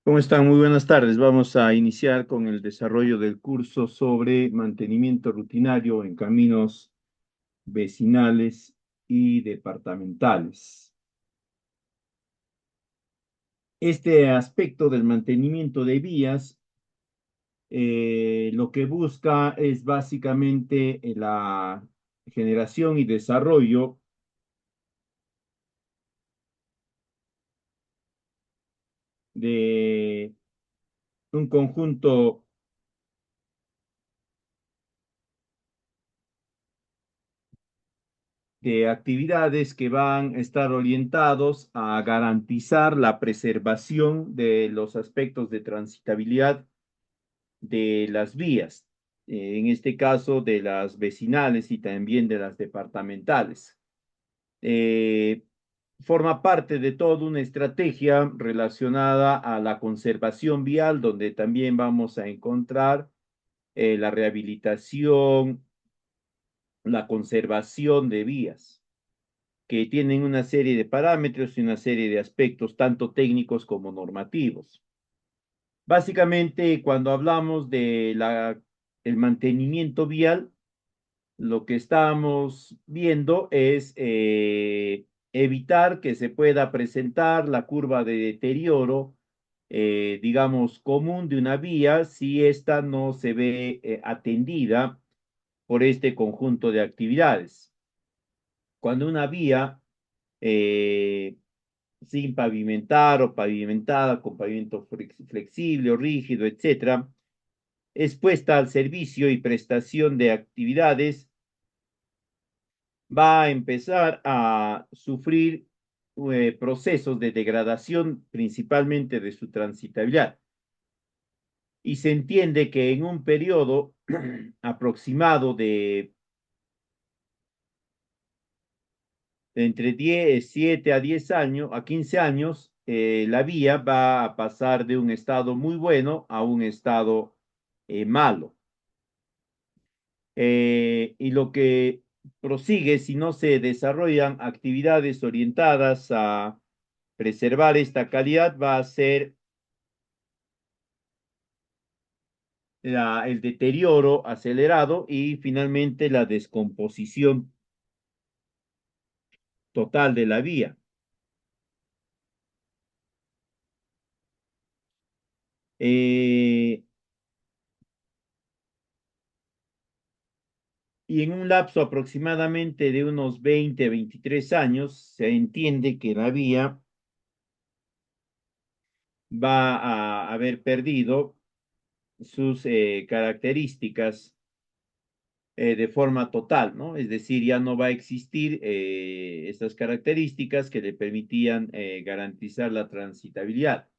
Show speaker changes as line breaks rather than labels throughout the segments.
¿Cómo están? Muy buenas tardes. Vamos a iniciar con el desarrollo del curso sobre mantenimiento rutinario en caminos vecinales y departamentales. Este aspecto del mantenimiento de vías lo que busca es básicamente la generación y desarrollo de un conjunto de actividades que van a estar orientados a garantizar la preservación de los aspectos de transitabilidad de las vías, en este caso de las vecinales y también de las departamentales. Eh, Forma parte de toda una estrategia relacionada a la conservación vial, donde también vamos a encontrar la rehabilitación, la conservación de vías que tienen una serie de parámetros y una serie de aspectos, tanto técnicos como normativos. Básicamente, cuando hablamos de el mantenimiento vial, lo que estamos viendo es evitar que se pueda presentar la curva de deterioro, digamos, común de una vía si ésta no se ve atendida por este conjunto de actividades. Cuando una vía eh, sin pavimentar o pavimentada con pavimento flexible o rígido, etcétera, es puesta al servicio y prestación de actividades, va a empezar a sufrir procesos de degradación principalmente de su transitabilidad. Y se entiende que en un periodo aproximado de entre 7 a 10 años, a 15 años, la vía va a pasar de un estado muy bueno a un estado malo. Y lo que prosigue, si no se desarrollan actividades orientadas a preservar esta calidad, va a ser el deterioro acelerado y finalmente la descomposición total de la vía. Eh, y en un lapso aproximadamente de unos 20 a 23 años, se entiende que la vía va a haber perdido sus características de forma total, ¿no? Es decir, ya no va a existir estas características que le permitían garantizar la transitabilidad.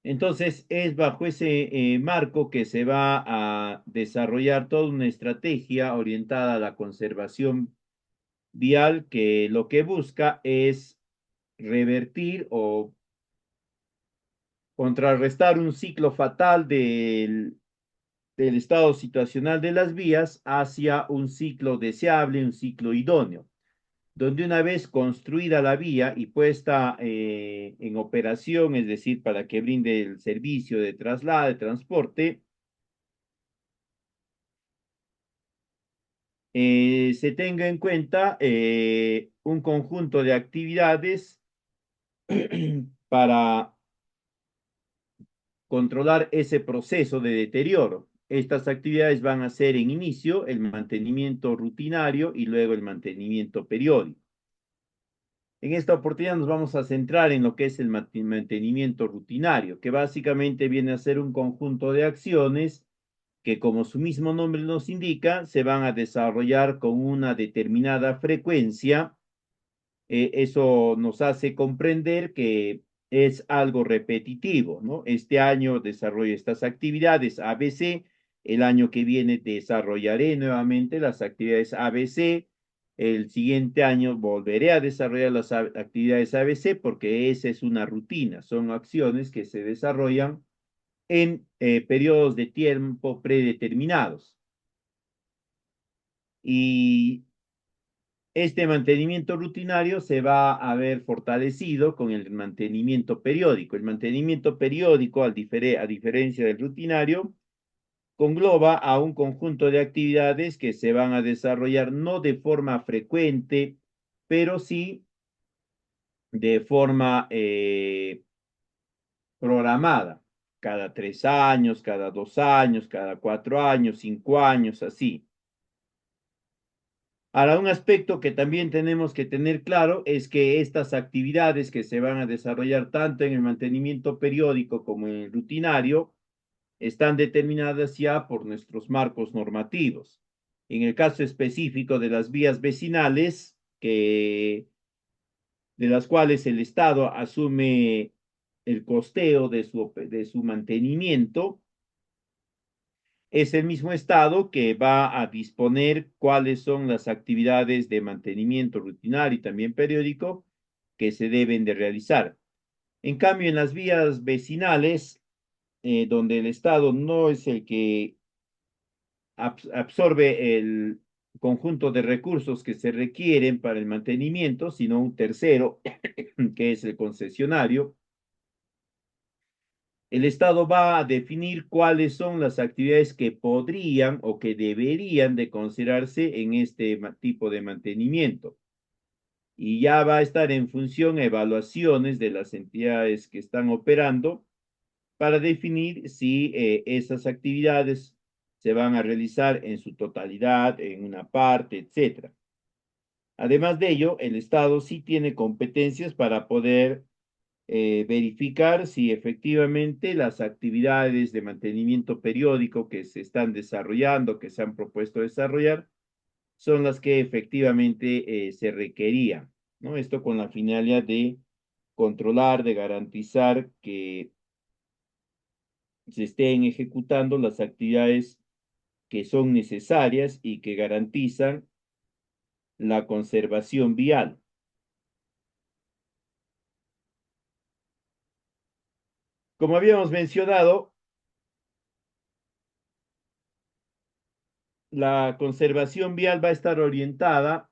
Entonces, es bajo ese marco que se va a desarrollar toda una estrategia orientada a la conservación vial que lo que busca es revertir o contrarrestar un ciclo fatal del estado situacional de las vías hacia un ciclo deseable, un ciclo idóneo, donde una vez construida la vía y puesta en operación, es decir, para que brinde el servicio de traslado, de transporte, se tenga en cuenta un conjunto de actividades para controlar ese proceso de deterioro. Estas actividades van a ser en inicio el mantenimiento rutinario y luego el mantenimiento periódico. En esta oportunidad nos vamos a centrar en lo que es el mantenimiento rutinario, que básicamente viene a ser un conjunto de acciones que, como su mismo nombre nos indica, se van a desarrollar con una determinada frecuencia. Eso nos hace comprender que es algo repetitivo, ¿no? Este año desarrollo estas actividades ABC, el año que viene desarrollaré nuevamente las actividades ABC, el siguiente año volveré a desarrollar las actividades ABC porque esa es una rutina, son acciones que se desarrollan en periodos de tiempo predeterminados. Y Este mantenimiento rutinario se va a ver fortalecido con el mantenimiento periódico. El mantenimiento periódico, a diferencia del rutinario, congloba a un conjunto de actividades que se van a desarrollar no de forma frecuente, pero sí de forma programada, cada 3 años, cada 2 años, cada 4 años, 5 años, así. Ahora, un aspecto que también tenemos que tener claro es que estas actividades que se van a desarrollar tanto en el mantenimiento periódico como en el rutinario están determinadas ya por nuestros marcos normativos. En el caso específico de las vías vecinales, de las cuales el Estado asume el costeo de su mantenimiento, es el mismo Estado que va a disponer cuáles son las actividades de mantenimiento rutinario y también periódico que se deben de realizar. En cambio, en las vías vecinales, donde el Estado no es el que absorbe el conjunto de recursos que se requieren para el mantenimiento, sino un tercero, que es el concesionario, el Estado va a definir cuáles son las actividades que podrían o que deberían de considerarse en este tipo de mantenimiento. Y ya va a estar en función a evaluaciones de las entidades que están operando para definir si esas actividades se van a realizar en su totalidad, en una parte, etcétera. Además de ello, el Estado sí tiene competencias para poder verificar si efectivamente las actividades de mantenimiento periódico que se están desarrollando, que se han propuesto desarrollar, son las que efectivamente se requerían, ¿no? Esto con la finalidad de controlar, de garantizar que se estén ejecutando las actividades que son necesarias y que garantizan la conservación vial. Como habíamos mencionado, la conservación vial va a estar orientada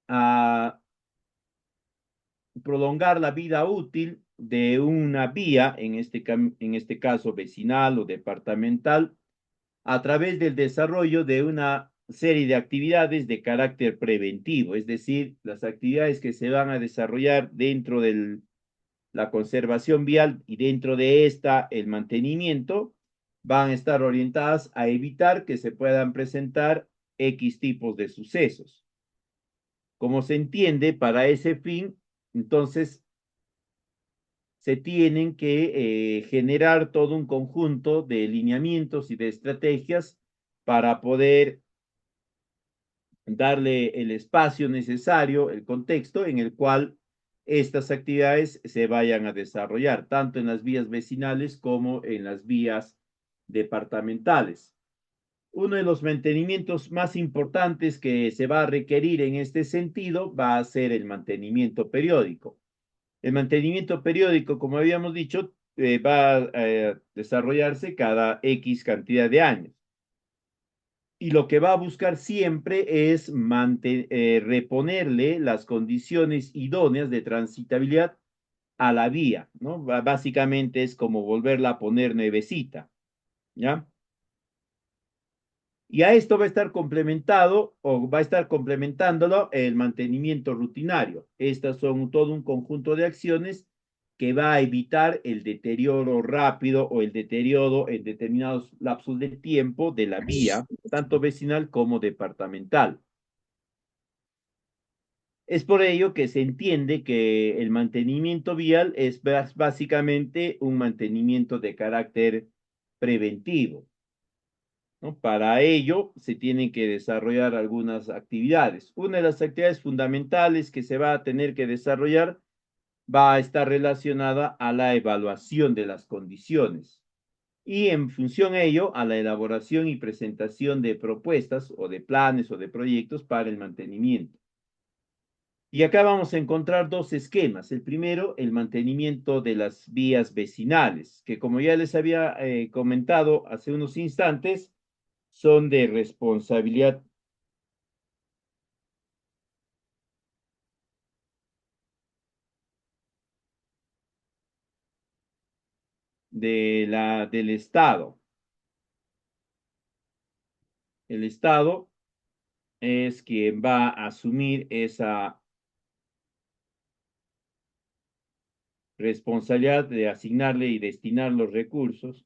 a prolongar la vida útil de una vía, en este caso vecinal o departamental, a través del desarrollo de una serie de actividades de carácter preventivo, es decir, las actividades que se van a desarrollar dentro de la conservación vial y dentro de esta el mantenimiento van a estar orientadas a evitar que se puedan presentar X tipos de sucesos. Como se entiende, para ese fin, entonces se tienen que generar todo un conjunto de lineamientos y de estrategias para poder darle el espacio necesario, el contexto en el cual estas actividades se vayan a desarrollar, tanto en las vías vecinales como en las vías departamentales. Uno de los mantenimientos más importantes que se va a requerir en este sentido va a ser el mantenimiento periódico. El mantenimiento periódico, como habíamos dicho, va a desarrollarse cada X cantidad de años. Y lo que va a buscar siempre es reponerle las condiciones idóneas de transitabilidad a la vía, ¿no? Básicamente es como volverla a poner nuevecita, ¿ya? Y a esto va a estar complementado o va a estar complementándolo el mantenimiento rutinario. Estas son todo un conjunto de acciones que va a evitar el deterioro rápido o el deterioro en determinados lapsos de tiempo de la vía, tanto vecinal como departamental. Es por ello que se entiende que el mantenimiento vial es básicamente un mantenimiento de carácter preventivo, ¿no? Para ello se tienen que desarrollar algunas actividades. Una de las actividades fundamentales que se va a tener que desarrollar va a estar relacionada a la evaluación de las condiciones y en función a ello a la elaboración y presentación de propuestas o de planes o de proyectos para el mantenimiento. Y acá vamos a encontrar dos esquemas. El primero, el mantenimiento de las vías vecinales, que como ya les había comentado hace unos instantes, son de responsabilidad del Estado. El Estado es quien va a asumir esa responsabilidad de asignarle y destinar los recursos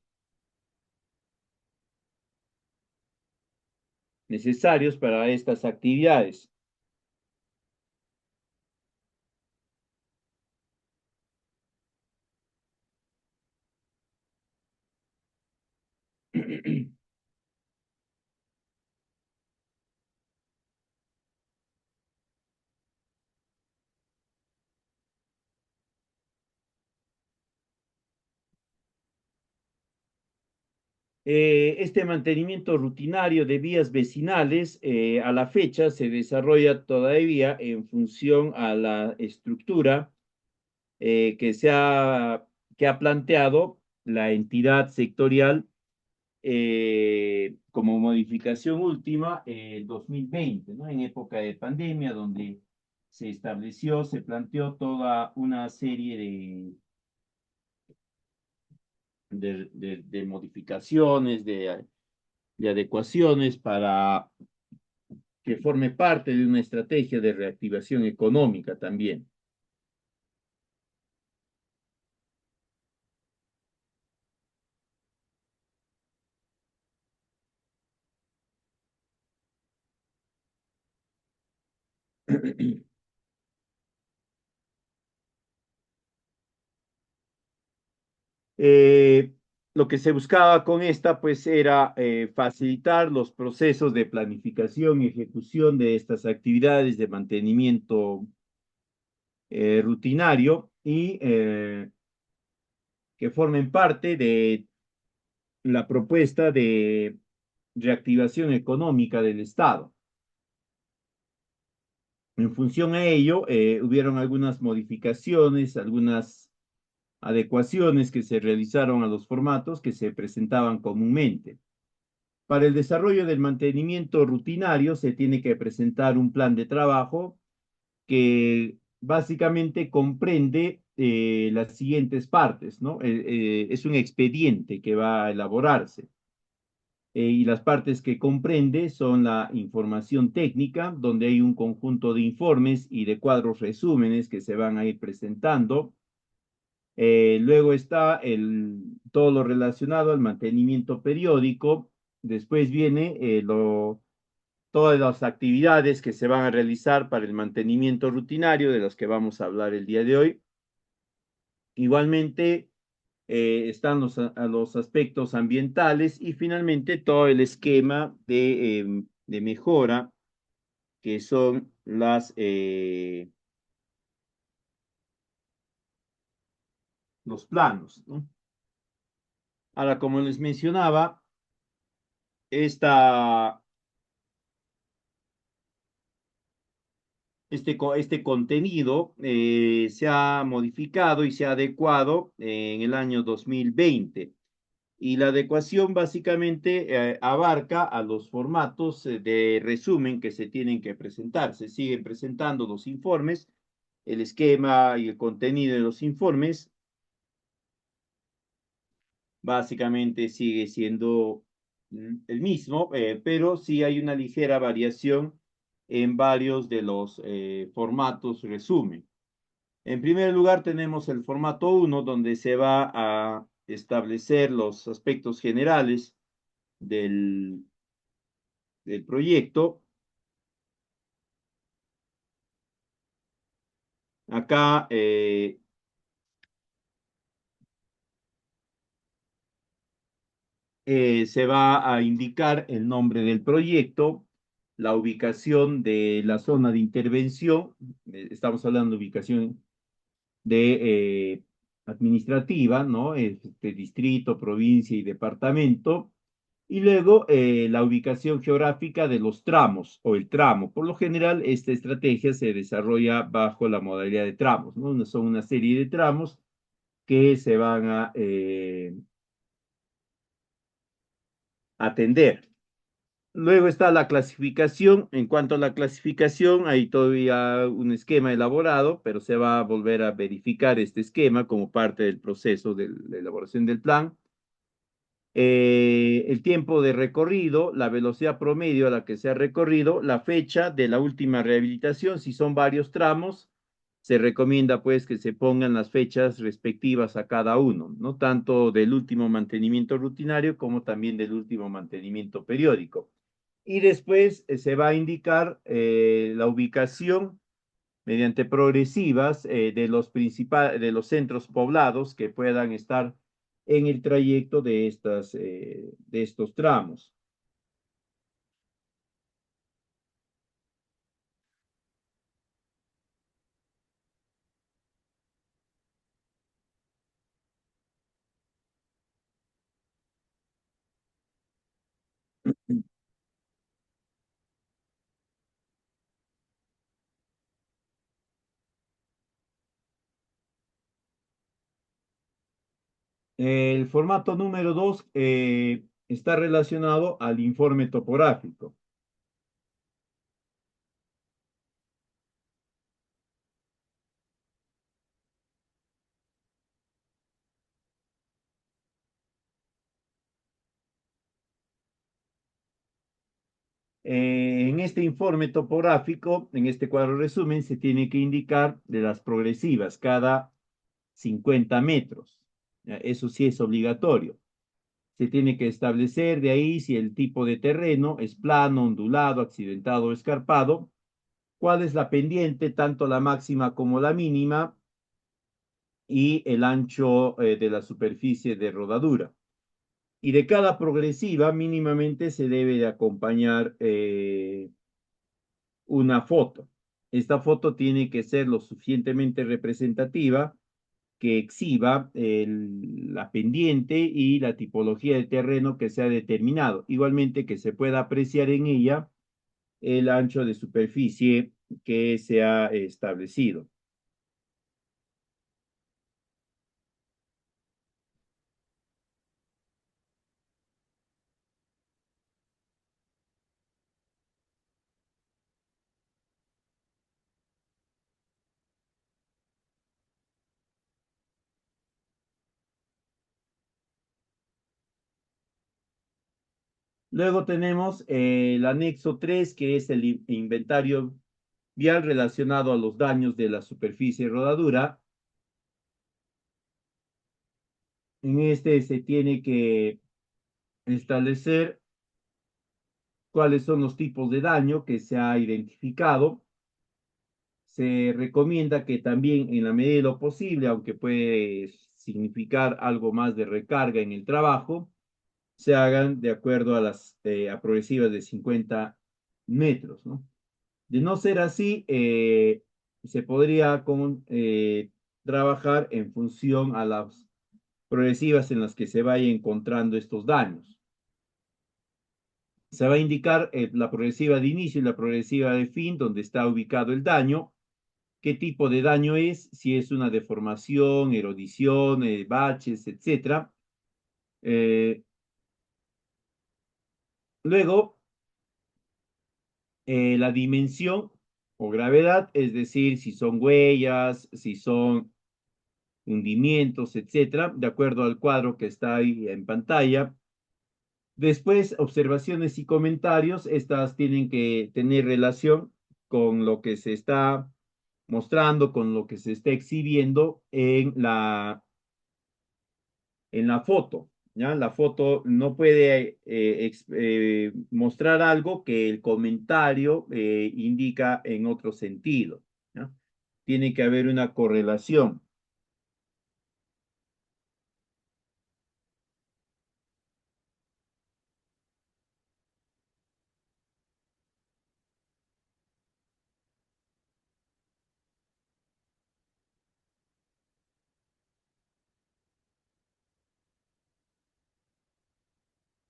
necesarios para estas actividades. Este mantenimiento rutinario de vías vecinales a la fecha se desarrolla todavía en función a la estructura que ha planteado la entidad sectorial como modificación última el 2020, ¿no? En época de pandemia, donde se estableció, se planteó toda una serie de modificaciones, de adecuaciones para que forme parte de una estrategia de reactivación económica también. Eh, lo que se buscaba con esta, pues, era facilitar los procesos de planificación y ejecución de estas actividades de mantenimiento rutinario y que formen parte de la propuesta de reactivación económica del Estado. En función a ello, hubieron algunas modificaciones, algunas adecuaciones que se realizaron a los formatos que se presentaban comúnmente. Para el desarrollo del mantenimiento rutinario se tiene que presentar un plan de trabajo que básicamente comprende las siguientes partes, ¿no? Es un expediente que va a elaborarse y las partes que comprende son la información técnica, donde hay un conjunto de informes y de cuadros resúmenes que se van a ir presentando. Luego está todo lo relacionado al mantenimiento periódico. Después viene todas las actividades que se van a realizar para el mantenimiento rutinario, de las que vamos a hablar el día de hoy. Igualmente están los aspectos ambientales y finalmente todo el esquema de mejora que son los planos, ¿no? Ahora, como les mencionaba, esta, este contenido se ha modificado y se ha adecuado en el año 2020. Y la adecuación básicamente abarca a los formatos de resumen que se tienen que presentar. Se siguen presentando los informes, el esquema y el contenido de los informes básicamente sigue siendo el mismo, pero sí hay una ligera variación en varios de los formatos resumen. En primer lugar, tenemos el formato 1, donde se va a establecer los aspectos generales del, del proyecto. Acá se va a indicar el nombre del proyecto, la ubicación de la zona de intervención, estamos hablando de ubicación de administrativa, ¿no? Este, distrito, provincia y departamento. Y luego la ubicación geográfica de los tramos o el tramo. Por lo general, esta estrategia se desarrolla bajo la modalidad de tramos, ¿no? Son una serie de tramos que se van a atender. Luego está la clasificación. En cuanto a la clasificación, hay todavía un esquema elaborado, pero se va a volver a verificar este esquema como parte del proceso de la elaboración del plan. El tiempo de recorrido, la velocidad promedio a la que se ha recorrido, la fecha de la última rehabilitación, si son varios tramos, se recomienda pues que se pongan las fechas respectivas a cada uno, ¿no? Tanto del último mantenimiento rutinario como también del último mantenimiento periódico. Y después se va a indicar la ubicación mediante progresivas de los centros poblados que puedan estar en el trayecto de estos tramos. El formato número 2 está relacionado al informe topográfico. En este informe topográfico, en este cuadro resumen, se tiene que indicar de las progresivas cada 50 metros. Eso sí es obligatorio. Se tiene que establecer de ahí si el tipo de terreno es plano, ondulado, accidentado o escarpado, cuál es la pendiente, tanto la máxima como la mínima, y el ancho de la superficie de rodadura. Y de cada progresiva mínimamente se debe de acompañar una foto. Esta foto tiene que ser lo suficientemente representativa que exhiba la pendiente y la tipología de terreno que se ha determinado. Igualmente que se pueda apreciar en ella el ancho de superficie que se ha establecido. Luego tenemos el anexo 3, que es el inventario vial relacionado a los daños de la superficie de rodadura. En este se tiene que establecer cuáles son los tipos de daño que se ha identificado. Se recomienda que también en la medida de lo posible, aunque puede significar algo más de recarga en el trabajo, se hagan de acuerdo a las a progresivas de 50 metros, ¿no? De no ser así, se podría trabajar en función a las progresivas en las que se vaya encontrando estos daños. Se va a indicar la progresiva de inicio y la progresiva de fin, donde está ubicado el daño, qué tipo de daño es, si es una deformación, erudición, baches, etcétera. Eh, Luego, la dimensión o gravedad, es decir, si son huellas, si son hundimientos, etcétera, de acuerdo al cuadro que está ahí en pantalla. Después, observaciones y comentarios, estas tienen que tener relación con lo que se está mostrando, con lo que se está exhibiendo en la foto. ¿Ya? La foto no puede mostrar algo que el comentario indica en otro sentido. ¿Ya? Tiene que haber una correlación.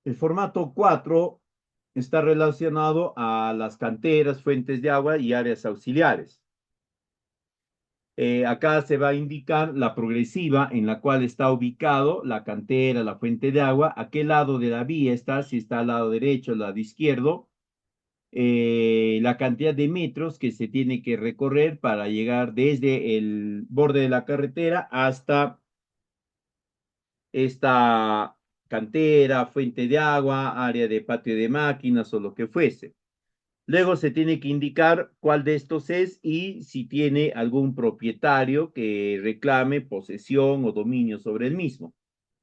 El formato 4 está relacionado a las canteras, fuentes de agua y áreas auxiliares. Acá se va a indicar la progresiva en la cual está ubicado la cantera, la fuente de agua, a qué lado de la vía está, si está al lado derecho, al lado izquierdo, la cantidad de metros que se tiene que recorrer para llegar desde el borde de la carretera hasta esta cantera, fuente de agua, área de patio de máquinas o lo que fuese. Luego se tiene que indicar cuál de estos es y si tiene algún propietario que reclame posesión o dominio sobre el mismo.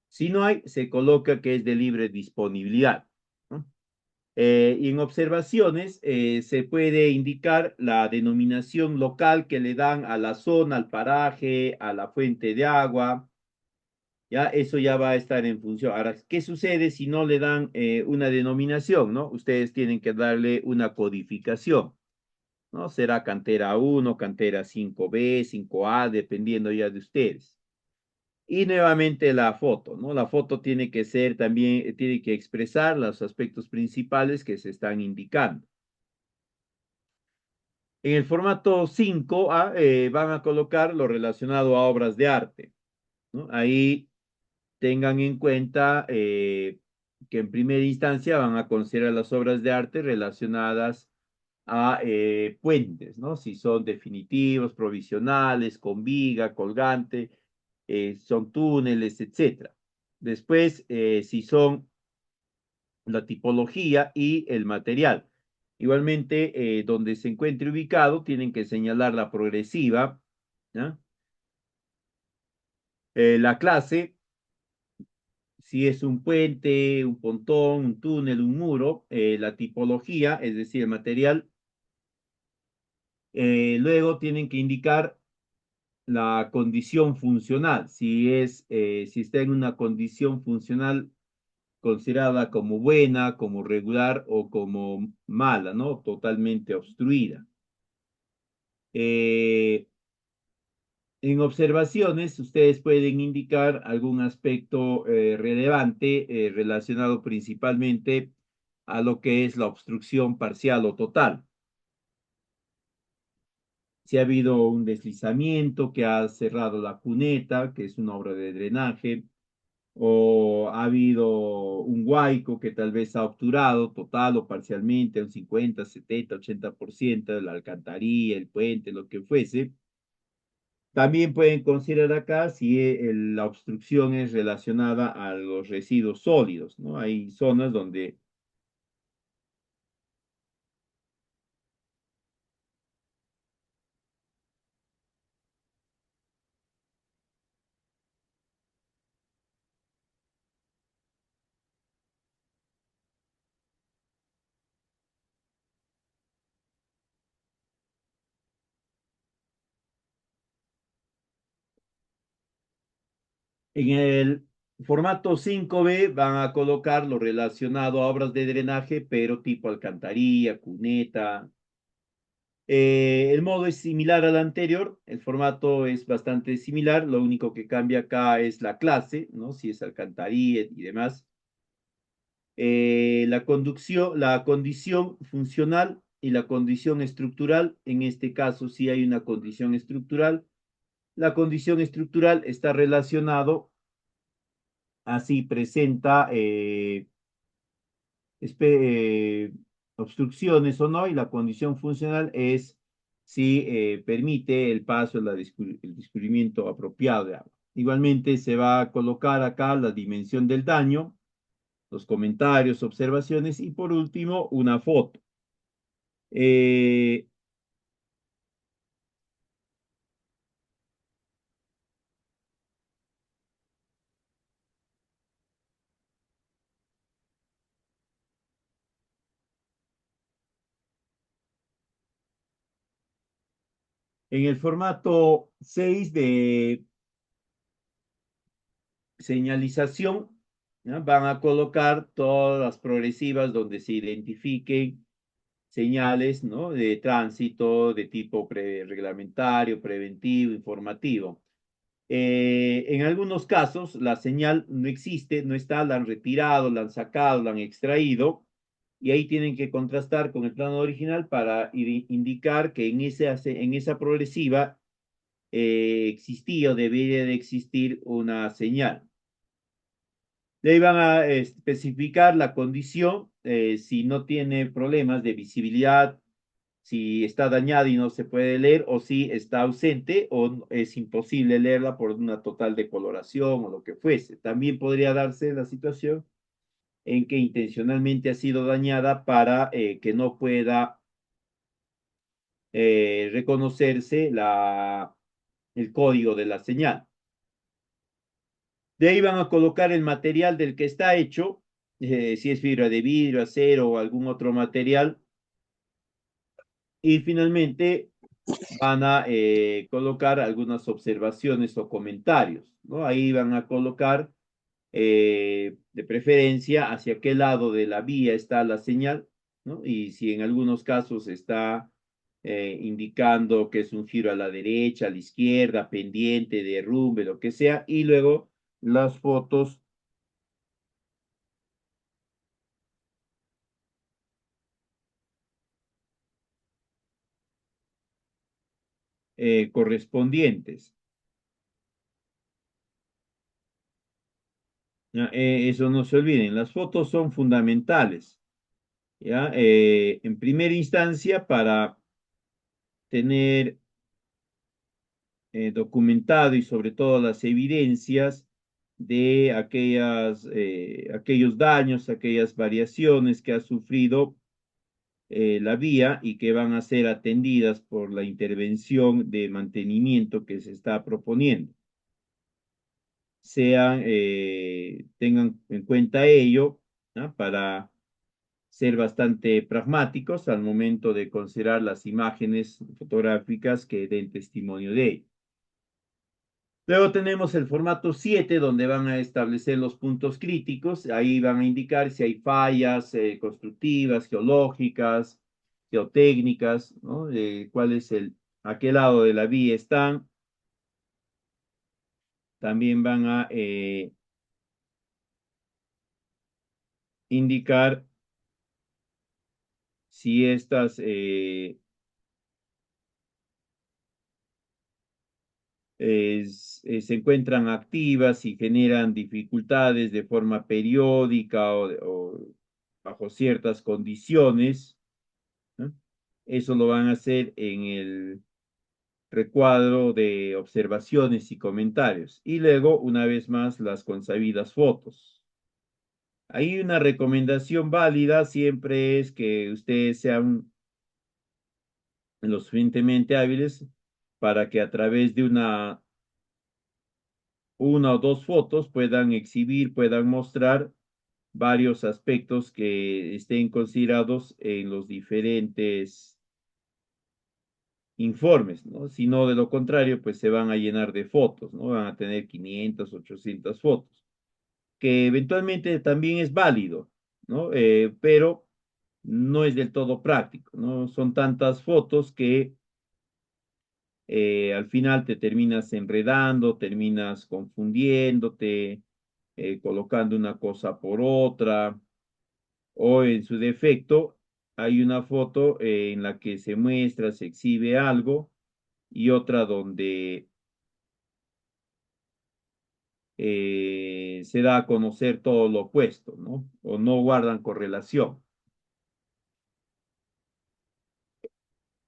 Si no hay, se coloca que es de libre disponibilidad, ¿no? Y en observaciones se puede indicar la denominación local que le dan a la zona, al paraje, a la fuente de agua. Ya eso ya va a estar en función. Ahora, ¿qué sucede si no le dan una denominación, ¿no? Ustedes tienen que darle una codificación, ¿no? Será cantera uno, cantera 5B, 5A, dependiendo ya de ustedes. Y nuevamente la foto, ¿no? La foto tiene que ser también, tiene que expresar los aspectos principales que se están indicando. En el formato 5A van a colocar lo relacionado a obras de arte, ¿no? Ahí tengan en cuenta que en primera instancia van a considerar las obras de arte relacionadas a puentes, ¿no? Si son definitivos, provisionales, con viga, colgante, son túneles, etcétera. Después, si son la tipología y el material. Igualmente, donde se encuentre ubicado, tienen que señalar la progresiva, ¿no? La clase, si es un puente, un pontón, un túnel, un muro, la tipología, es decir, el material. Luego tienen que indicar la condición funcional, si está en una condición funcional considerada como buena, como regular o como mala, ¿no? Totalmente obstruida. Eh, en observaciones, ustedes pueden indicar algún aspecto relevante relacionado principalmente a lo que es la obstrucción parcial o total. Si ha habido un deslizamiento que ha cerrado la cuneta, que es una obra de drenaje, o ha habido un huaico que tal vez ha obturado total o parcialmente un 50, 70, 80% de la alcantarilla, el puente, lo que fuese. También pueden considerar acá si la obstrucción es relacionada a los residuos sólidos, ¿no? Hay zonas donde en el formato 5B van a colocar lo relacionado a obras de drenaje, pero tipo alcantarilla, cuneta. El modo es similar al anterior, el formato es bastante similar, lo único que cambia acá es la clase, ¿no? Si es alcantarilla y demás. La condición funcional y la condición estructural, en este caso sí hay una condición estructural. La condición estructural está relacionado, así presenta obstrucciones o no, y la condición funcional es si permite el paso, el descubrimiento apropiado de agua. Igualmente se va a colocar acá la dimensión del daño, los comentarios, observaciones y por último una foto. Eh, en el formato 6 de señalización, ¿no? Van a colocar todas las progresivas donde se identifiquen señales, ¿no? De tránsito de tipo reglamentario, preventivo, informativo. En algunos casos la señal no existe, no está, la han retirado, la han sacado, la han extraído y ahí tienen que contrastar con el plano original para indicar que en esa progresiva existía o debería de existir una señal. De ahí van a especificar la condición, si no tiene problemas de visibilidad, si está dañada y no se puede leer, o si está ausente o es imposible leerla por una total decoloración o lo que fuese. También podría darse la situación en que intencionalmente ha sido dañada para que no pueda reconocerse el código de la señal. De ahí van a colocar el material del que está hecho, si es fibra de vidrio, acero o algún otro material. Y finalmente van a colocar algunas observaciones o comentarios, ¿no? Ahí van a colocar de preferencia hacia qué lado de la vía está la señal, ¿no? Y si en algunos casos está indicando que es un giro a la derecha, a la izquierda, pendiente, derrumbe, lo que sea, y luego las fotos correspondientes. ¿Ya? Eso no se olviden, las fotos son fundamentales, ¿ya? En primera instancia, para tener documentado y sobre todo las evidencias de aquellos daños, aquellas variaciones que ha sufrido la vía y que van a ser atendidas por la intervención de mantenimiento que se está proponiendo. Tengan en cuenta ello, ¿no? Para ser bastante pragmáticos al momento de considerar las imágenes fotográficas que den testimonio de ello. Luego tenemos el formato 7, donde van a establecer los puntos críticos. Ahí van a indicar si hay fallas constructivas, geológicas, geotécnicas, ¿no? Cuál es a qué lado de la vía están. También van a indicar si estas se encuentran activas y generan dificultades de forma periódica o bajo ciertas condiciones, ¿no? Eso lo van a hacer en el recuadro de observaciones y comentarios. Y luego, una vez más, las consabidas fotos. Hay una recomendación válida, siempre es que ustedes sean lo suficientemente hábiles para que a través de una o dos fotos puedan exhibir, puedan mostrar varios aspectos que estén considerados en los diferentes informes, ¿no? Si no, de lo contrario, pues se van a llenar de fotos, ¿no? Van a tener 500, 800 fotos, que eventualmente también es válido, ¿no? Pero no es del todo práctico, ¿no? Son tantas fotos que al final te terminas enredando, terminas confundiéndote, colocando una cosa por otra, o en su defecto, hay una foto en la que se muestra, se exhibe algo y otra donde se da a conocer todo lo opuesto, ¿no? O no guardan correlación.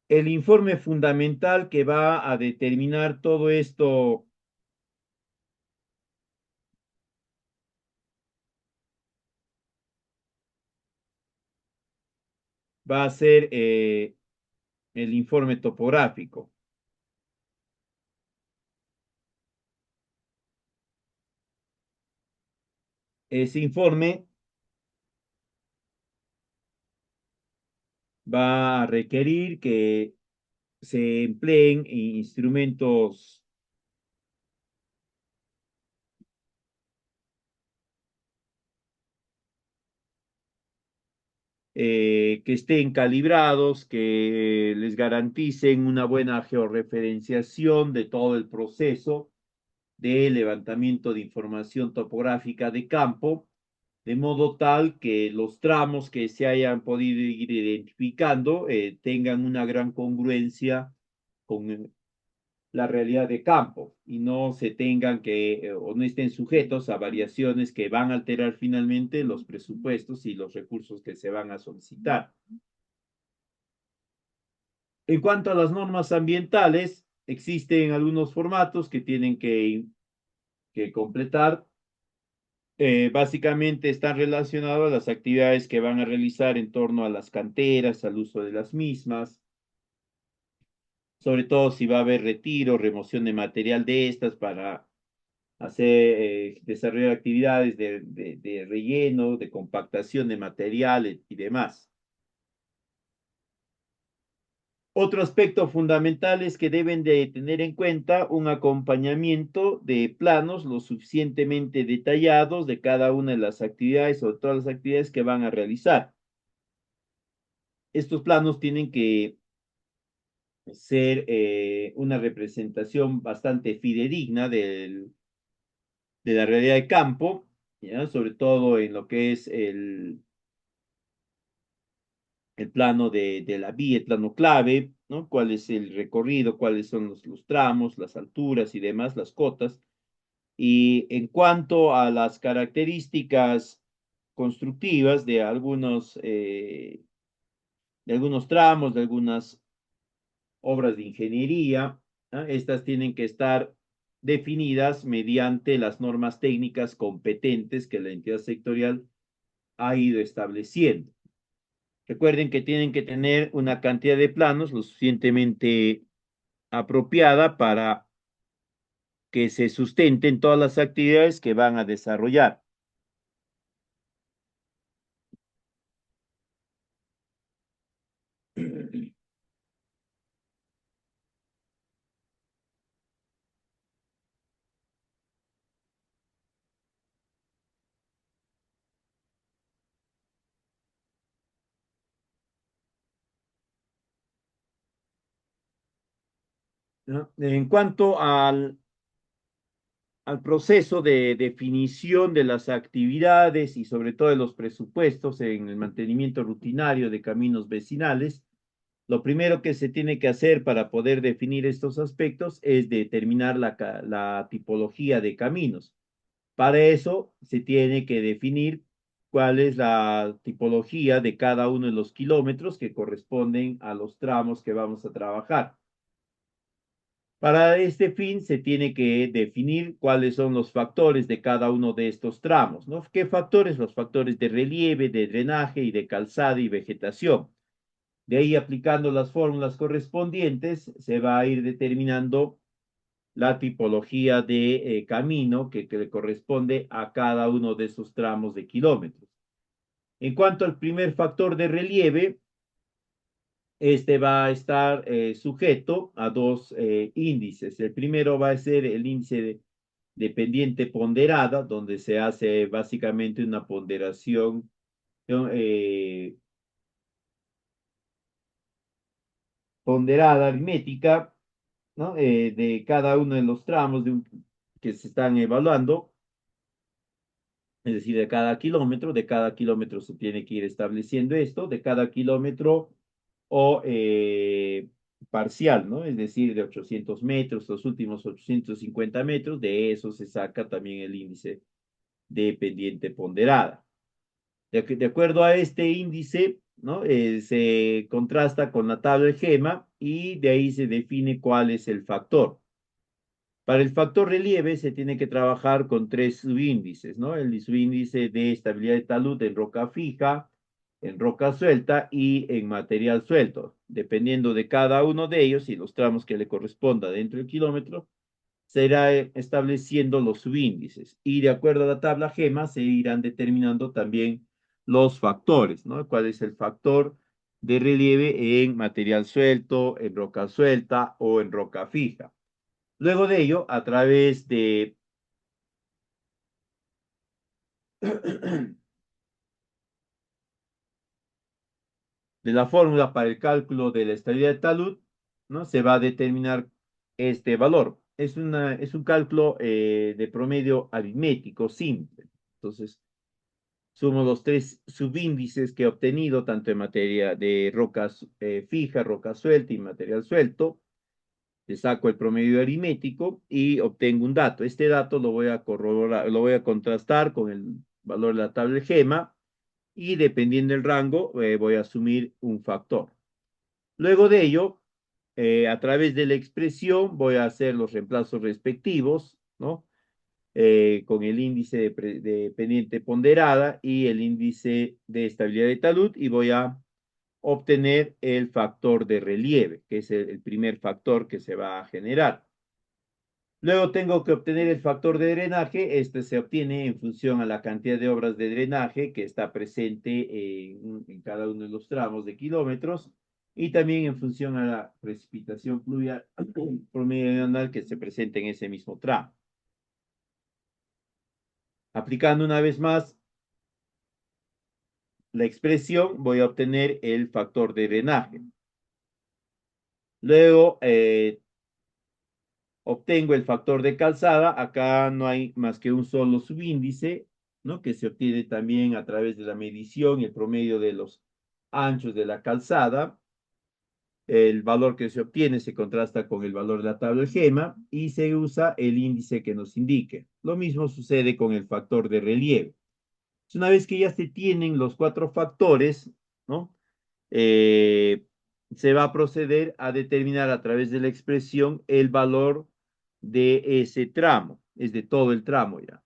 El informe fundamental que va a determinar todo esto va a ser el informe topográfico. Ese informe va a requerir que se empleen instrumentos que estén calibrados, que les garanticen una buena georreferenciación de todo el proceso de levantamiento de información topográfica de campo, de modo tal que los tramos que se hayan podido ir identificando tengan una gran congruencia con la realidad de campo y no se tengan que o no estén sujetos a variaciones que van a alterar finalmente los presupuestos y los recursos que se van a solicitar. En cuanto a las normas ambientales, existen algunos formatos que tienen que completar. Básicamente están relacionados a las actividades que van a realizar en torno a las canteras, al uso de las mismas, sobre todo si va a haber retiro, remoción de material de estas para hacer, desarrollar actividades de relleno, de compactación de materiales y demás. Otro aspecto fundamental es que deben de tener en cuenta un acompañamiento de planos lo suficientemente detallados de cada una de las actividades o de todas las actividades que van a realizar. Estos planos tienen que ser una representación bastante fidedigna de la realidad de campo, ¿ya? Sobre todo en lo que es el plano de la vía, el plano clave, ¿no? Cuál es el recorrido, cuáles son los tramos, las alturas y demás, las cotas. Y en cuanto a las características constructivas de algunos tramos, de algunas obras de ingeniería, ¿no? Estas tienen que estar definidas mediante las normas técnicas competentes que la entidad sectorial ha ido estableciendo. Recuerden que tienen que tener una cantidad de planos lo suficientemente apropiada para que se sustenten todas las actividades que van a desarrollar. ¿No? En cuanto al proceso de definición de las actividades y sobre todo de los presupuestos en el mantenimiento rutinario de caminos vecinales, lo primero que se tiene que hacer para poder definir estos aspectos es determinar la tipología de caminos. Para eso se tiene que definir cuál es la tipología de cada uno de los kilómetros que corresponden a los tramos que vamos a trabajar. Para este fin se tiene que definir cuáles son los factores de cada uno de estos tramos, ¿no? ¿Qué factores? Los factores de relieve, de drenaje y de calzada y vegetación. De ahí, aplicando las fórmulas correspondientes, se va a ir determinando la tipología de camino que le corresponde a cada uno de esos tramos de kilómetros. En cuanto al primer factor de relieve, este va a estar sujeto a dos índices. El primero va a ser el índice de pendiente ponderada, donde se hace básicamente una ponderación eh, ponderada aritmética, ¿no? De cada uno de los tramos que se están evaluando, es decir, de cada kilómetro se tiene que ir estableciendo esto, de cada kilómetro o parcial, ¿no? Es decir, de 800 metros, los últimos 850 metros, de eso se saca también el índice de pendiente ponderada. De acuerdo a este índice, ¿no? Se contrasta con la tabla de GEMA y de ahí se define cuál es el factor. Para el factor relieve se tiene que trabajar con tres subíndices, ¿no? El subíndice de estabilidad de talud en roca fija, en roca suelta y en material suelto. Dependiendo de cada uno de ellos y los tramos que le corresponda dentro del kilómetro, se irá estableciendo los subíndices. Y de acuerdo a la tabla GEMA se irán determinando también los factores, ¿no? ¿Cuál es el factor de relieve en material suelto, en roca suelta o en roca fija? Luego de ello, a través de la fórmula para el cálculo de la estabilidad de talud, ¿no? Se va a determinar este valor. Es un cálculo de promedio aritmético simple. Entonces, sumo los tres subíndices que he obtenido, tanto en materia de rocas fija, roca suelta y material suelto. Le saco el promedio aritmético y obtengo un dato. Este dato lo voy a corroborar, lo voy a contrastar con el valor de la tabla de GEMA y dependiendo del rango voy a asumir un factor. Luego de ello, a través de la expresión voy a hacer los reemplazos respectivos, ¿no? Con el índice de pendiente ponderada y el índice de estabilidad de talud y voy a obtener el factor de relieve, que es el primer factor que se va a generar. Luego tengo que obtener el factor de drenaje. Este se obtiene en función a la cantidad de obras de drenaje que está presente en cada uno de los tramos de kilómetros y también en función a la precipitación pluvial promedio anual que se presenta en ese mismo tramo. Aplicando una vez más la expresión, voy a obtener el factor de drenaje. Luego, obtengo el factor de calzada. Acá no hay más que un solo subíndice, ¿no? Que se obtiene también a través de la medición y el promedio de los anchos de la calzada. El valor que se obtiene se contrasta con el valor de la tabla de GEMA y se usa el índice que nos indique. Lo mismo sucede con el factor de relieve. Una vez que ya se tienen los cuatro factores, ¿no? Eh, se va a proceder a determinar a través de la expresión el valor de ese tramo, es de todo el tramo ya.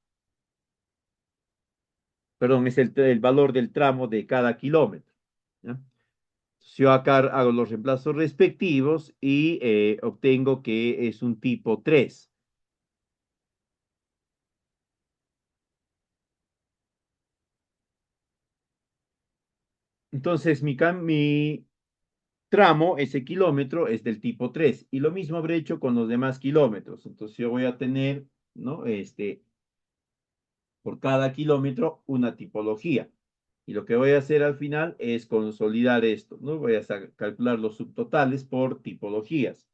Perdón, es el valor del tramo de cada kilómetro. ¿Ya? Yo acá hago los reemplazos respectivos y obtengo que es un tipo 3. Entonces, mi tramo, ese kilómetro, es del tipo 3. Y lo mismo habré hecho con los demás kilómetros. Entonces, yo voy a tener, ¿no? Por cada kilómetro, una tipología. Y lo que voy a hacer al final es consolidar esto, ¿no? Voy a calcular los subtotales por tipologías.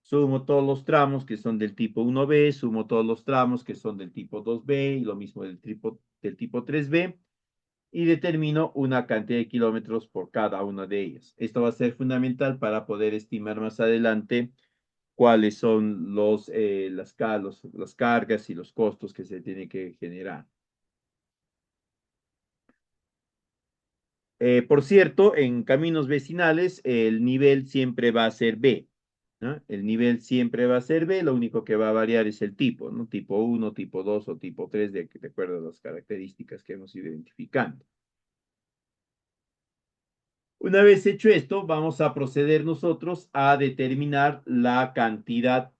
Sumo todos los tramos que son del tipo 1B, sumo todos los tramos que son del tipo 2B y lo mismo del tipo 3B y determino una cantidad de kilómetros por cada una de ellas. Esto va a ser fundamental para poder estimar más adelante cuáles son las cargas y los costos que se tienen que generar. Por cierto, en caminos vecinales el nivel siempre va a ser B, ¿no? El nivel siempre va a ser B, lo único que va a variar es el tipo, ¿no? Tipo 1, tipo 2 o tipo 3, de acuerdo a las características que hemos ido identificando. Una vez hecho esto, vamos a proceder nosotros a determinar la cantidad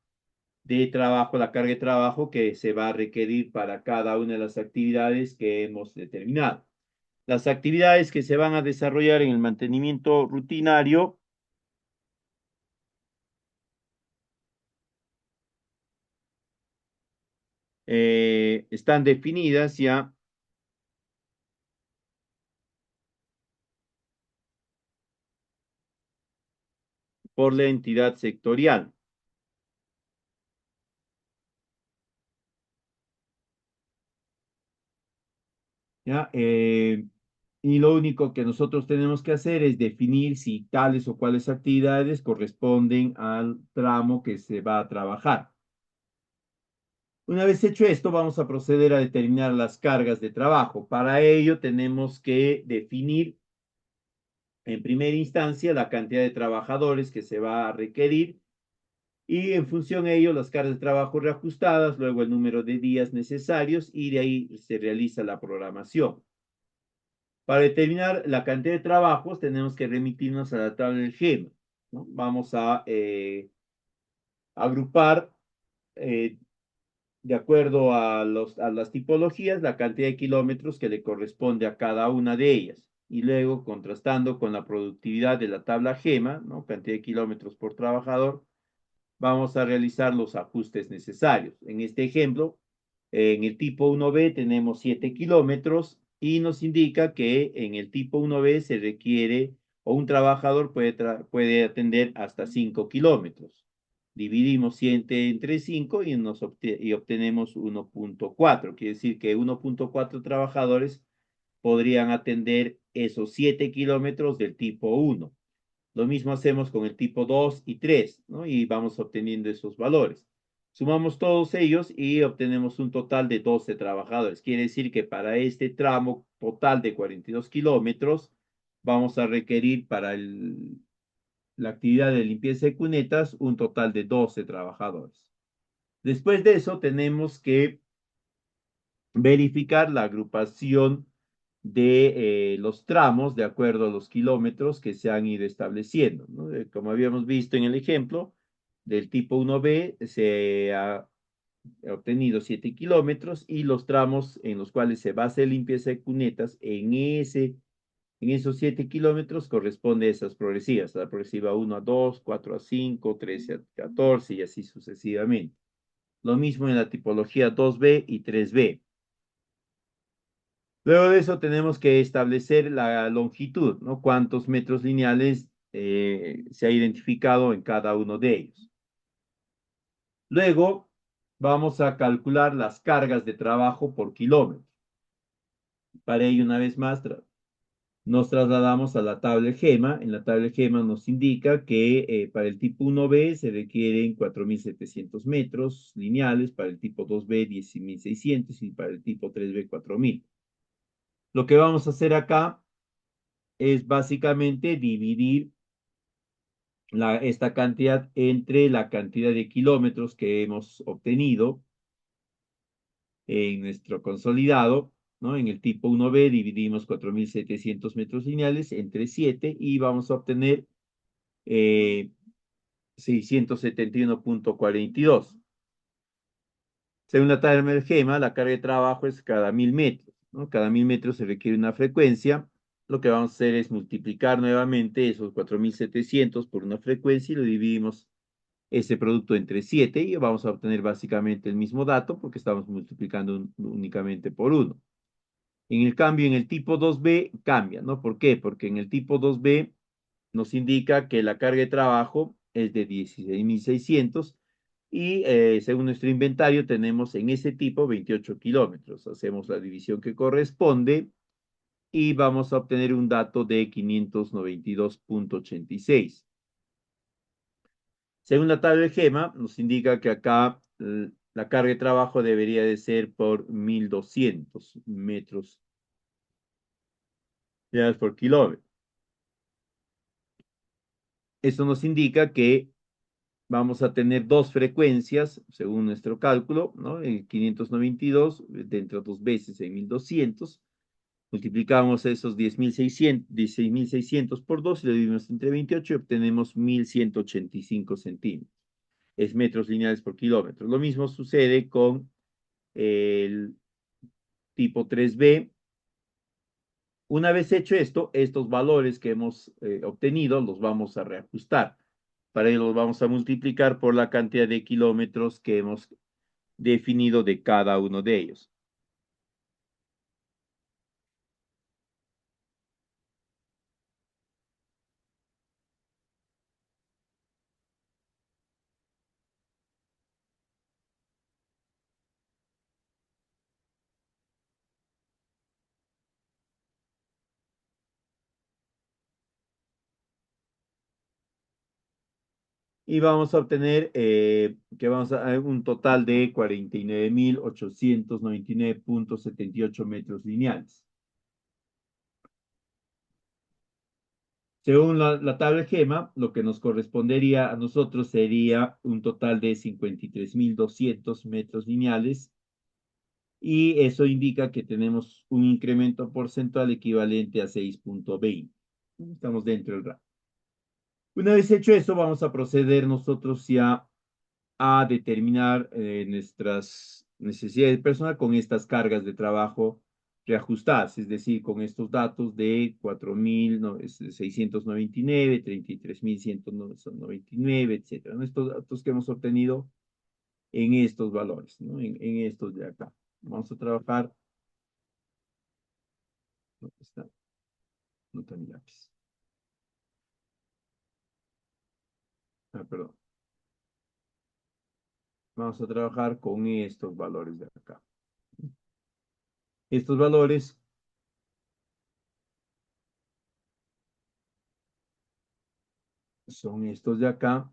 de trabajo, la carga de trabajo que se va a requerir para cada una de las actividades que hemos determinado. Las actividades que se van a desarrollar en el mantenimiento rutinario están definidas ya por la entidad sectorial. ¿Ya? Y lo único que nosotros tenemos que hacer es definir si tales o cuáles actividades corresponden al tramo que se va a trabajar. Una vez hecho esto, vamos a proceder a determinar las cargas de trabajo. Para ello tenemos que definir en primera instancia la cantidad de trabajadores que se va a requerir y en función de ello las cargas de trabajo reajustadas, luego el número de días necesarios y de ahí se realiza la programación. Para determinar la cantidad de trabajos tenemos que remitirnos a la tabla del GEMA, ¿no? Vamos a agrupar eh, de acuerdo a las tipologías la cantidad de kilómetros que le corresponde a cada una de ellas. Y luego, contrastando con la productividad de la tabla GEMA, ¿no? Cantidad de kilómetros por trabajador, vamos a realizar los ajustes necesarios. En este ejemplo, en el tipo 1B tenemos 7 kilómetros y nos indica que en el tipo 1B se requiere o un trabajador puede atender hasta 5 kilómetros. Dividimos 7 entre 5 y obtenemos 1.4. Quiere decir que 1.4 trabajadores podrían atender esos 7 kilómetros del tipo 1. Lo mismo hacemos con el tipo 2 y 3, ¿no? Y vamos obteniendo esos valores. Sumamos todos ellos y obtenemos un total de 12 trabajadores. Quiere decir que para este tramo total de 42 kilómetros, vamos a requerir para la actividad de limpieza de cunetas un total de 12 trabajadores. Después de eso, tenemos que verificar la agrupación de los tramos de acuerdo a los kilómetros que se han ido estableciendo, ¿no? Como habíamos visto en el ejemplo, del tipo 1B se ha obtenido 7 kilómetros y los tramos en los cuales se va a hacer limpieza de cunetas en esos 7 kilómetros corresponde a esas progresivas, la progresiva 1 a 2, 4 a 5, 13 a 14 y así sucesivamente. Lo mismo en la tipología 2B y 3B. Luego de eso tenemos que establecer la longitud, ¿no? Cuántos metros lineales se ha identificado en cada uno de ellos. Luego vamos a calcular las cargas de trabajo por kilómetro. Para ello, una vez más, nos trasladamos a la tabla GEMA. En la tabla GEMA nos indica que para el tipo 1B se requieren 4.700 metros lineales, para el tipo 2B 10.600 y para el tipo 3B 4.000. Lo que vamos a hacer acá es básicamente dividir esta cantidad entre la cantidad de kilómetros que hemos obtenido en nuestro consolidado, ¿no? En el tipo 1B dividimos 4.700 metros lineales entre 7 y vamos a obtener 671.42. Según la tabla del GEMA, la carga de trabajo es cada 1.000 metros, ¿no? Cada 1.000 metros se requiere una frecuencia. Lo que vamos a hacer es multiplicar nuevamente esos 4.700 por una frecuencia y lo dividimos ese producto entre 7 y vamos a obtener básicamente el mismo dato porque estamos multiplicando únicamente por 1. En el cambio, en el tipo 2B cambia, ¿no? ¿Por qué? Porque en el tipo 2B nos indica que la carga de trabajo es de 16.600 y según nuestro inventario tenemos en ese tipo 28 kilómetros. Hacemos la división que corresponde y vamos a obtener un dato de 592.86. Según la tabla de GEMA, nos indica que acá la carga de trabajo debería de ser por 1.200 metros por kilómetro. Esto nos indica que vamos a tener dos frecuencias, según nuestro cálculo, ¿no? El 592 dentro dos veces en 1.200. Multiplicamos esos 16.600 por 2 y lo dividimos entre 28 y obtenemos 1.185 centímetros. Es metros lineales por kilómetro. Lo mismo sucede con el tipo 3B. Una vez hecho esto, estos valores que hemos obtenido los vamos a reajustar. Para ello los vamos a multiplicar por la cantidad de kilómetros que hemos definido de cada uno de ellos. Y vamos a obtener que vamos a un total de 49.899.78 metros lineales. Según la tabla GEMA, lo que nos correspondería a nosotros sería un total de 53.200 metros lineales y eso indica que tenemos un incremento porcentual equivalente a 6.20. Estamos dentro del rango. Una vez hecho eso, vamos a proceder nosotros ya a determinar nuestras necesidades de personal con estas cargas de trabajo reajustadas, es decir, con estos datos de 4.699, 33.199, etcétera. ¿No? Estos datos que hemos obtenido en estos valores, ¿no? En estos de acá. Vamos a trabajar. ¿Dónde está? No está mi lápiz. Ah, perdón. Vamos a trabajar con estos valores de acá. Estos valores son estos de acá,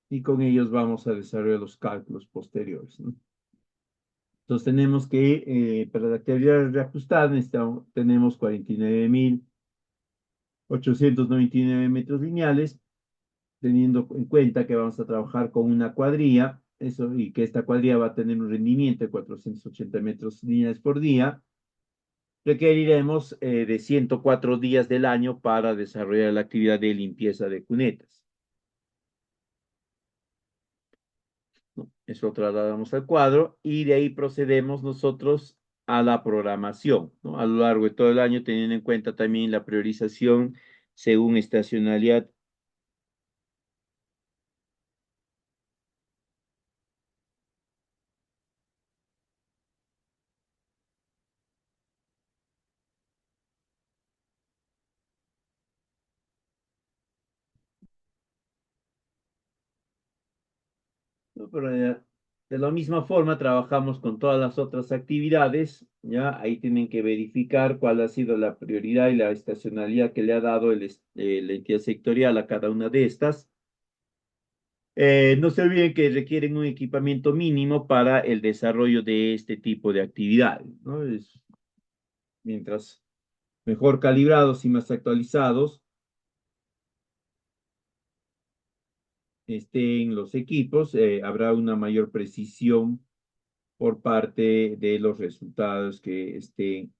y con ellos vamos a desarrollar los cálculos posteriores, ¿no? Entonces tenemos que, para la actividad reajustada, tenemos 49.899 metros lineales, teniendo en cuenta que vamos a trabajar con una cuadrilla, eso, y que esta cuadrilla va a tener un rendimiento de 480 metros lineales por día. Requeriremos de 104 días del año para desarrollar la actividad de limpieza de cunetas, ¿no? Eso trasladamos al cuadro y de ahí procedemos nosotros a la programación, ¿no? A lo largo de todo el año, teniendo en cuenta también la priorización según estacionalidad. ¿No? Pero de la misma forma trabajamos con todas las otras actividades, ¿ya? Ahí tienen que verificar cuál ha sido la prioridad y la estacionalidad que le ha dado la entidad sectorial a cada una de estas. No se olviden que requieren un equipamiento mínimo para el desarrollo de este tipo de actividades, ¿no? Mientras mejor calibrados y más actualizados estén los equipos, habrá una mayor precisión por parte de los resultados que estén.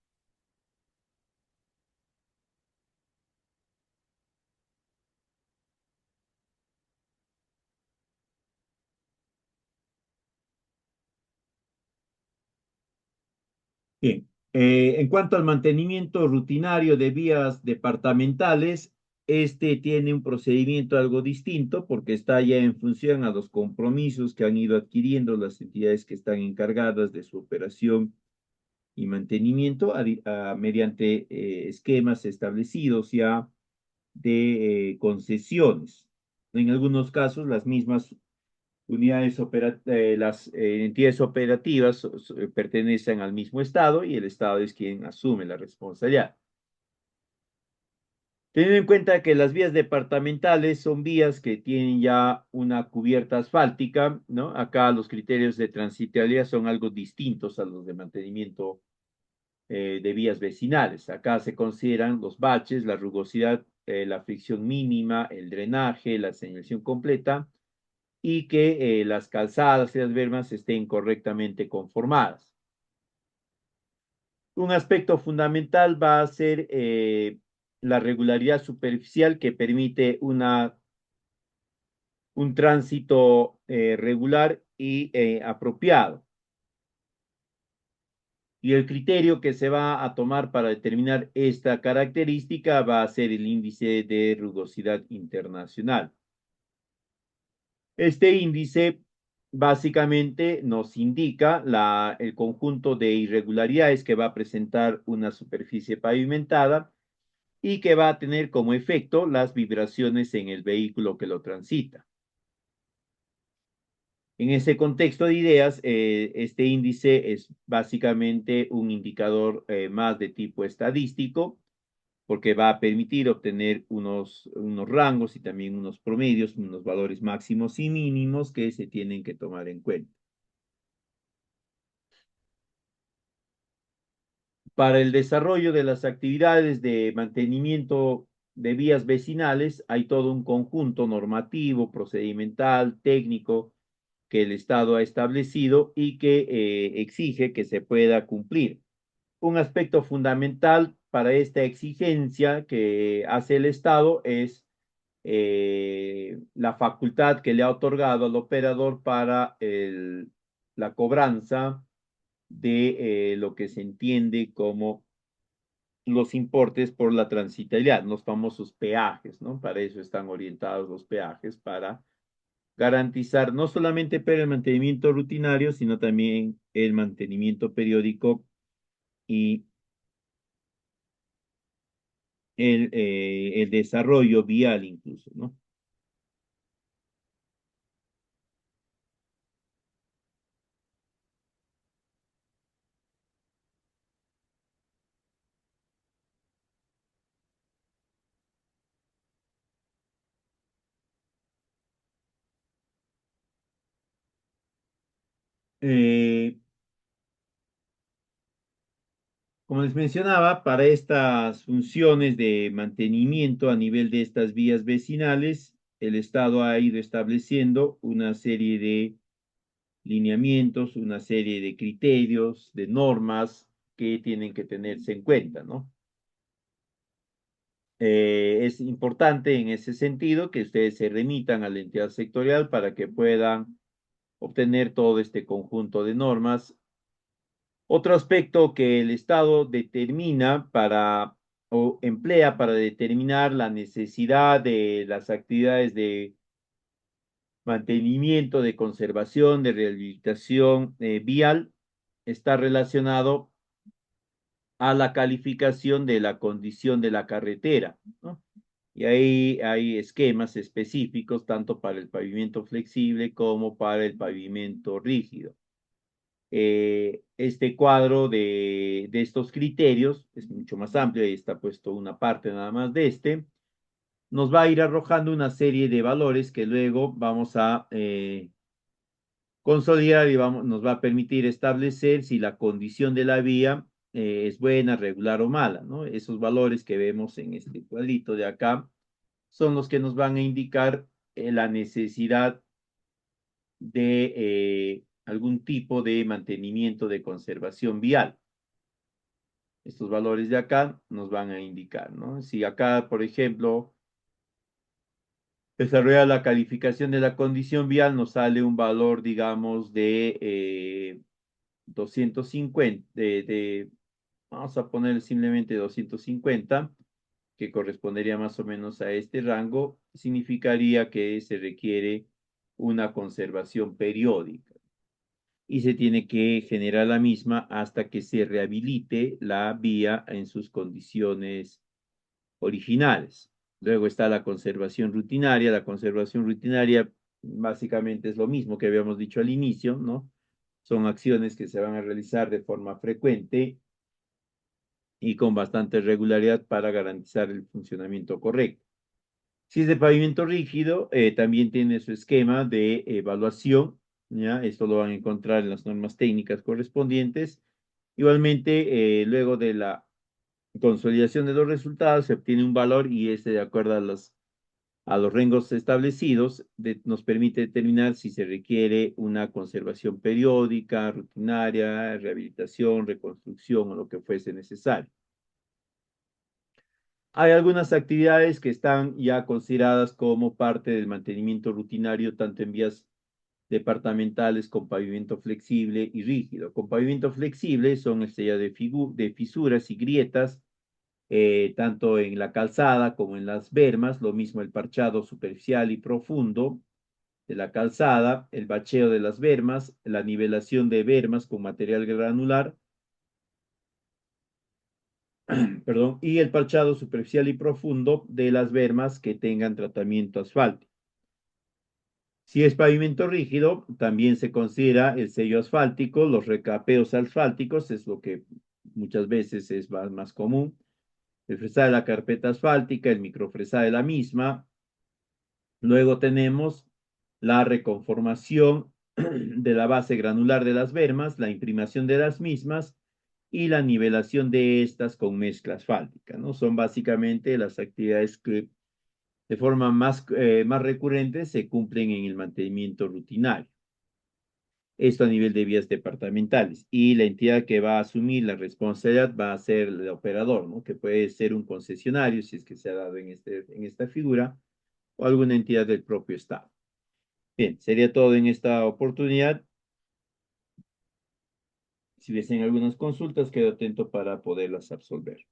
Bien, en cuanto al mantenimiento rutinario de vías departamentales, este tiene un procedimiento algo distinto porque está ya en función a los compromisos que han ido adquiriendo las entidades que están encargadas de su operación y mantenimiento mediante esquemas establecidos ya de concesiones. En algunos casos, las mismas las entidades operativas pertenecen al mismo Estado y el Estado es quien asume la responsabilidad. Teniendo en cuenta que las vías departamentales son vías que tienen ya una cubierta asfáltica, ¿no? Acá los criterios de transitabilidad son algo distintos a los de mantenimiento de vías vecinales. Acá se consideran los baches, la rugosidad, la fricción mínima, el drenaje, la señalización completa y que las calzadas y las bermas estén correctamente conformadas. Un aspecto fundamental va a ser la regularidad superficial que permite un tránsito regular y apropiado. Y el criterio que se va a tomar para determinar esta característica va a ser el índice de rugosidad internacional. Este índice básicamente nos indica el conjunto de irregularidades que va a presentar una superficie pavimentada y que va a tener como efecto las vibraciones en el vehículo que lo transita. En ese contexto de ideas, este índice es básicamente un indicador más de tipo estadístico, porque va a permitir obtener unos rangos y también unos promedios, unos valores máximos y mínimos que se tienen que tomar en cuenta. Para el desarrollo de las actividades de mantenimiento de vías vecinales, hay todo un conjunto normativo, procedimental, técnico, que el Estado ha establecido y que exige que se pueda cumplir. Un aspecto fundamental para esta exigencia que hace el Estado es la facultad que le ha otorgado al operador para la cobranza de lo que se entiende como los importes por la transitabilidad, los famosos peajes, ¿no? Para eso están orientados los peajes, para garantizar no solamente para el mantenimiento rutinario, sino también el mantenimiento periódico y el desarrollo vial incluso, ¿no? Eh, Como les mencionaba, para estas funciones de mantenimiento a nivel de estas vías vecinales, el Estado ha ido estableciendo una serie de lineamientos, una serie de criterios, de normas que tienen que tenerse en cuenta, ¿no? Es importante en ese sentido que ustedes se remitan a la entidad sectorial para que puedan obtener todo este conjunto de normas. Otro aspecto que el Estado determina para o emplea para determinar la necesidad de las actividades de mantenimiento, de conservación, de rehabilitación vial está relacionado a la calificación de la condición de la carretera, ¿no? Y ahí hay esquemas específicos tanto para el pavimento flexible como para el pavimento rígido. Este cuadro de estos criterios es mucho más amplio, ahí está puesto una parte nada más de este, nos va a ir arrojando una serie de valores que luego vamos a consolidar y nos va a permitir establecer si la condición de la vía es buena, regular o mala, ¿no? Esos valores que vemos en este cuadrito de acá son los que nos van a indicar la necesidad de algún tipo de mantenimiento de conservación vial. Estos valores de acá nos van a indicar, ¿no? Si acá, por ejemplo, desarrolla la calificación de la condición vial, nos sale un valor, digamos, de 250, vamos a poner simplemente 250, que correspondería más o menos a este rango, significaría que se requiere una conservación periódica y se tiene que generar la misma hasta que se rehabilite la vía en sus condiciones originales. Luego está la conservación rutinaria. La conservación rutinaria básicamente es lo mismo que habíamos dicho al inicio, ¿no? Son acciones que se van a realizar de forma frecuente y con bastante regularidad para garantizar el funcionamiento correcto. Si es de pavimento rígido, también tiene su esquema de evaluación, ¿ya? Esto lo van a encontrar en las normas técnicas correspondientes. Igualmente, luego de la consolidación de los resultados, se obtiene un valor y este, de acuerdo a los rangos establecidos, nos permite determinar si se requiere una conservación periódica, rutinaria, rehabilitación, reconstrucción o lo que fuese necesario. Hay algunas actividades que están ya consideradas como parte del mantenimiento rutinario, tanto en vías departamentales con pavimento flexible y rígido. Con pavimento flexible son el sellado de fisuras y grietas, tanto en la calzada como en las bermas, lo mismo el parchado superficial y profundo de la calzada, el bacheo de las bermas, la nivelación de bermas con material granular, perdón, y el parchado superficial y profundo de las bermas que tengan tratamiento asfáltico. Si es pavimento rígido, también se considera el sello asfáltico, los recapeos asfálticos, es lo que muchas veces es más común, el fresado de la carpeta asfáltica, el microfresado de la misma. Luego tenemos la reconformación de la base granular de las bermas, la imprimación de las mismas y la nivelación de estas con mezcla asfáltica, ¿no? Son básicamente las actividades que de forma más recurrente se cumplen en el mantenimiento rutinario. Esto a nivel de vías departamentales. Y la entidad que va a asumir la responsabilidad va a ser el operador, ¿no? Que puede ser un concesionario, si es que se ha dado en esta figura, o alguna entidad del propio Estado. Bien, sería todo en esta oportunidad. Si hubiesen algunas consultas, quedo atento para poderlas absolver.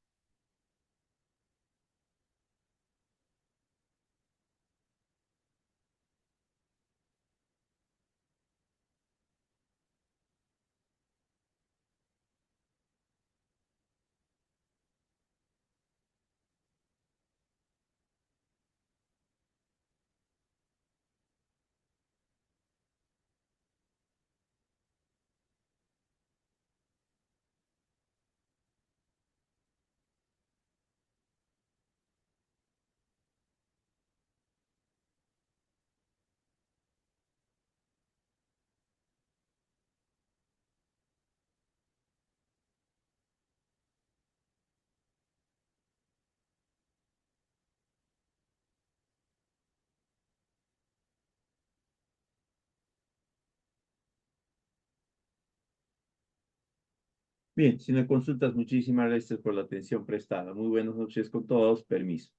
Bien, si no hay consultas, muchísimas gracias por la atención prestada. Muy buenas noches con todos. Permiso.